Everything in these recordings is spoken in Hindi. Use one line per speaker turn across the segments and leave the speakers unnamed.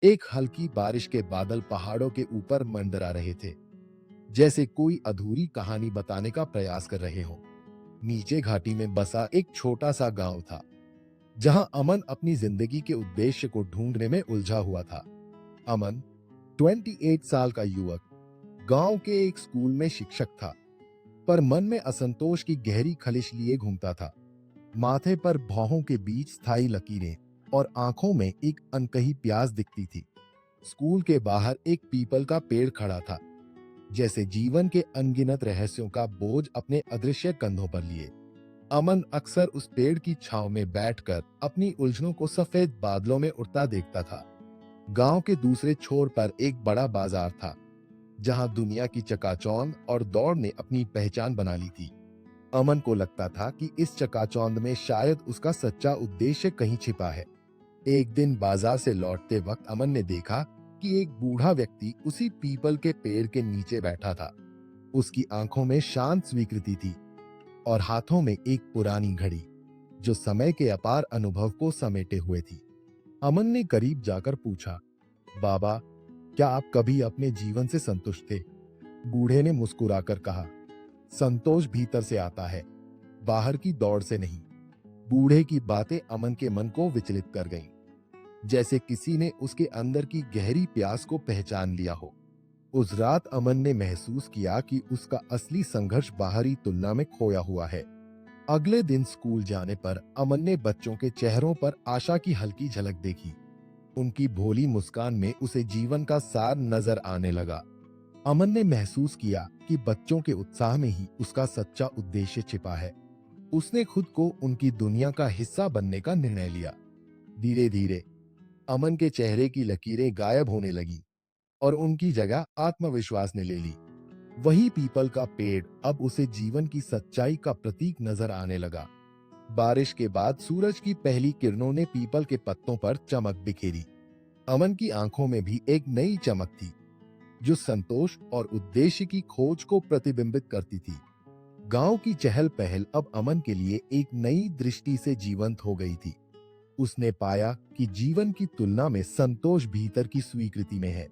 एक हल्की बारिश के बादल पहाड़ों के ऊपर मंडरा रहे थे, जैसे कोई अधूरी कहानी बताने का प्रयास कर रहे हो। नीचे घाटी में बसा एक छोटा सा गांव था, जहां अमन अपनी जिंदगी के उद्देश्य को ढूंढने में उलझा हुआ था। अमन 28 साल का युवक गांव के एक स्कूल में शिक्षक था, पर मन में असंतोष की गहरी खलिश लिए घूमता था। माथे पर भौहों के बीच स्थायी लकीरें और आंखों में एक अनकही प्यास दिखती थी। स्कूल के बाहर एक पीपल का पेड़ खड़ा था, जैसे जीवन के अनगिनत रहस्यों का बोझ अपने अदृश्य कंधों पर लिए। अमन अक्सर उस पेड़ की छांव में बैठकर अपनी उलझनों को सफेद बादलों में उड़ता देखता था। गांव के दूसरे छोर पर एक बड़ा बाजार था, जहां दुनिया की चकाचौंध और दौड़ ने अपनी पहचान बना ली थी। अमन को लगता था कि इस चकाचौंध में शायद उसका सच्चा उद्देश्य कहीं छिपा है। एक दिन बाजार से लौटते वक्त अमन ने देखा कि एक बूढ़ा व्यक्ति उसी पीपल के पेड़ के नीचे बैठा था। उसकी आंखों में शांत स्वीकृति थी और हाथों में एक पुरानी घड़ी, जो समय के अपार अनुभव को समेटे हुए थी। अमन ने करीब जाकर पूछा, बाबा, क्या आप कभी अपने जीवन से संतुष्ट थे? बूढ़े ने मुस्कुराकर कहा, संतोष भीतर से आता है, बाहर की दौड़ से नहीं। बूढ़े की बातें अमन के मन को विचलित कर गईं, जैसे किसी ने उसके अंदर की गहरी प्यास को पहचान लिया हो। उस रात अमन ने महसूस किया कि उसका असली संघर्ष बाहरी तुलना में खोया हुआ है। अगले दिन स्कूल जाने पर अमन ने बच्चों के चेहरों पर आशा की हल्की झलक देखी। उनकी भोली मुस्कान में उसे जीवन का सार नजर आने लगा। अमन ने महसूस किया कि बच्चों के उत्साह में ही उसका सच्चा उद्देश्य छिपा है। उसने खुद को उनकी दुनिया का हिस्सा बनने का निर्णय लिया। धीरे धीरे अमन के चेहरे की लकीरें गायब होने लगी और उनकी जगह आत्मविश्वास ने ले ली। वही पीपल का पेड़ अब उसे जीवन की सच्चाई का प्रतीक नजर आने लगा। बारिश के बाद सूरज की पहली किरणों ने पीपल के पत्तों पर चमक बिखेरी। अमन की आंखों में भी एक नई चमक थी, जो संतोष और उद्देश्य की खोज को प्रतिबिंबित करती थी। गांव की चहल पहल अब अमन के लिए एक नई दृष्टि से जीवंत हो गई थी। उसने पाया कि जीवन की तुलना में संतोष भीतर की स्वीकृति में है।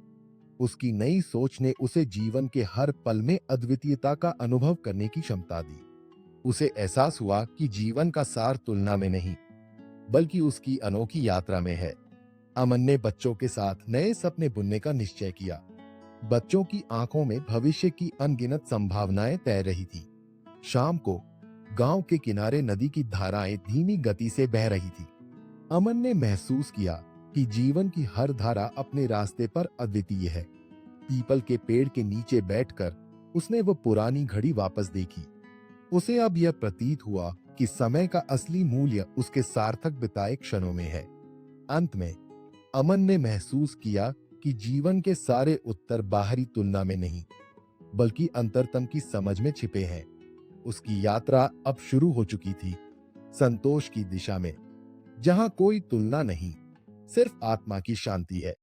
उसकी नई सोच ने उसे जीवन के हर पल में अद्वितीयता का अनुभव करने की क्षमता दी। उसे एहसास हुआ कि जीवन का सार तुलना में नहीं, बल्कि उसकी अनोखी यात्रा में है। अमन ने बच्चों के साथ नए सपने बुनने का निश्चय किया। बच्चों की आंखों में भविष्य की अनगिनत संभावनाएं तैर रही थी। शाम को गांव के किनारे नदी की धाराएं धीमी गति से बह रही थी। अमन ने महसूस किया कि जीवन की हर धारा अपने रास्ते पर अद्वितीय है। पीपल के पेड़ के नीचे बैठकर उसने वो पुरानी घड़ी वापस देखी। उसे अब यह प्रतीत हुआ कि समय का असली मूल्य उसके सार्थक बिताए क्षणों में है। अंत में अमन ने महसूस किया कि जीवन के सारे उत्तर बाहरी तुलना में नहीं, बल्कि अंतरतम की समझ में छिपे हैं। उसकी यात्रा अब शुरू हो चुकी थी, संतोष की दिशा में, जहां कोई तुलना नहीं, सिर्फ आत्मा की शांति है।